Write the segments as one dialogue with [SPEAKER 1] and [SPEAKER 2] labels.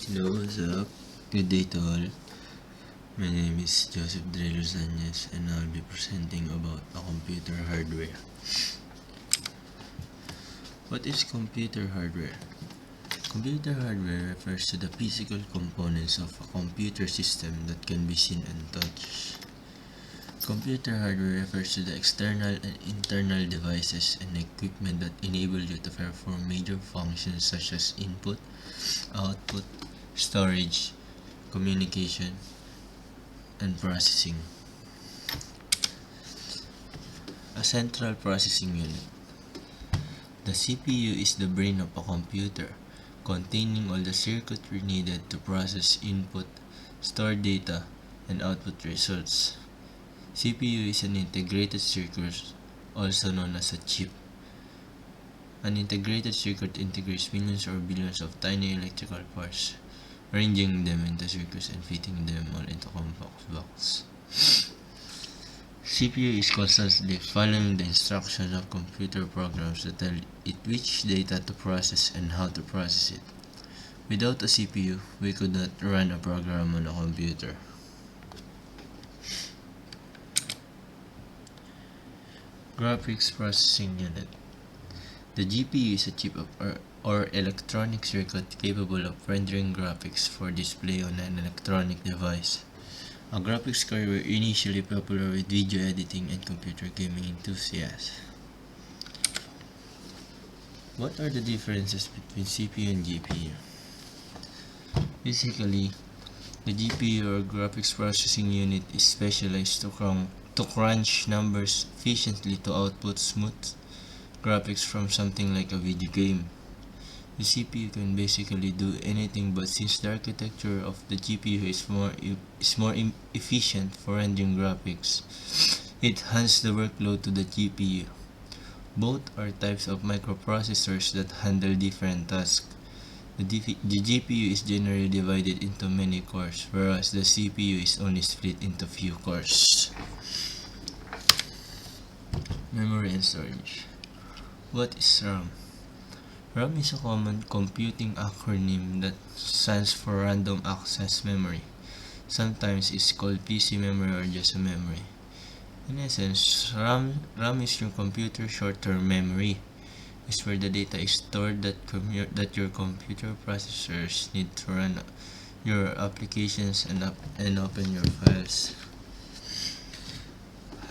[SPEAKER 1] Hello, what's up? Good day to all. My name is Joseph Dre Luzanez and I'll be presenting about a computer hardware. What is computer hardware? Computer hardware refers to the physical components of a computer system that can be seen and touched. Computer hardware refers to the external and internal devices and equipment that enable you to perform major functions such as input, output, storage, communication, and processing. A central processing unit. The CPU is the brain of a computer, containing all the circuitry needed to process input, store data, and output results. CPU is an integrated circuit, also known as a chip. An integrated circuit integrates millions or billions of tiny electrical parts, arranging them into circuits and fitting them all into a compact box. CPU is constantly following the instructions of computer programs that tell it which data to process and how to process it. Without a CPU, we could not run a program on a computer. Graphics Processing Unit. The GPU is a chip or electronic circuit capable of rendering graphics for display on an electronic device. A graphics card were initially popular with video editing and computer gaming enthusiasts. What are the differences between CPU and GPU? Basically, the GPU or graphics processing unit is specialized to crunch numbers efficiently to output smooth graphics from something like a video game. The CPU can basically do anything, but since the architecture of the GPU is more efficient for rendering graphics, it hands the workload to the GPU. Both are types of microprocessors that handle different tasks. The GPU is generally divided into many cores, whereas the CPU is only split into few cores. Memory and storage. What is RAM? RAM is a common computing acronym that stands for Random Access Memory. Sometimes it's called PC memory or just a memory. In essence, RAM is your computer short-term memory. It's where the data is stored that your computer processors need to run your applications and open your files.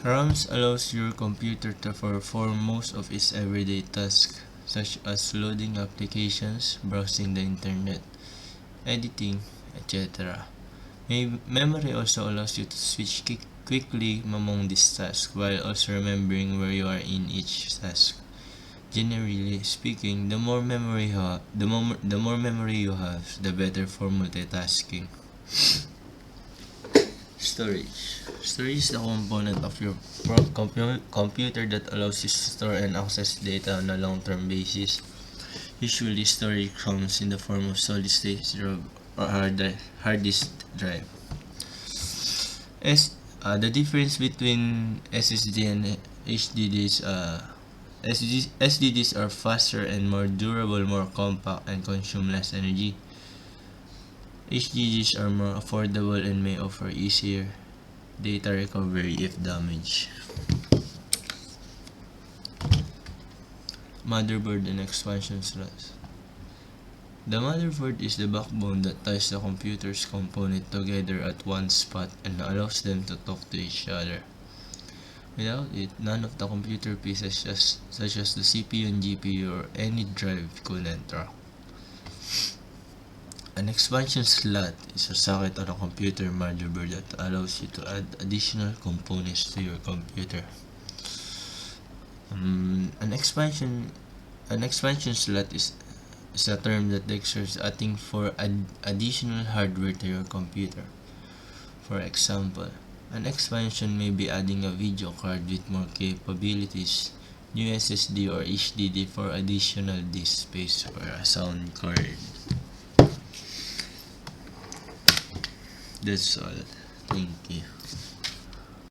[SPEAKER 1] RAM allows your computer to perform most of its everyday tasks, such as loading applications, browsing the internet, editing, etc. Memory also allows you to switch quickly among these tasks while also remembering where you are in each task. Generally speaking, the more memory you have, the better for multitasking. Storage. Storage is the component of your computer that allows you to store and access data on a long-term basis. Usually, storage comes in the form of solid-state drive or hard disk drive. The difference between SSD and HDDs. SSDs are faster and more durable, more compact, and consume less energy. HDDs are more affordable and may offer easier data recovery if damaged. Motherboard and expansion slots. The motherboard is the backbone that ties the computer's components together at one spot and allows them to talk to each other. Without it, none of the computer pieces such as the CPU and GPU or any drive could enter. An expansion slot is a socket on a computer motherboard that allows you to add additional components to your computer. An expansion slot is a term that describes adding for additional hardware to your computer. For example, an expansion may be adding a video card with more capabilities, new SSD or HDD for additional disk space, or a sound card. That's all. Thank you.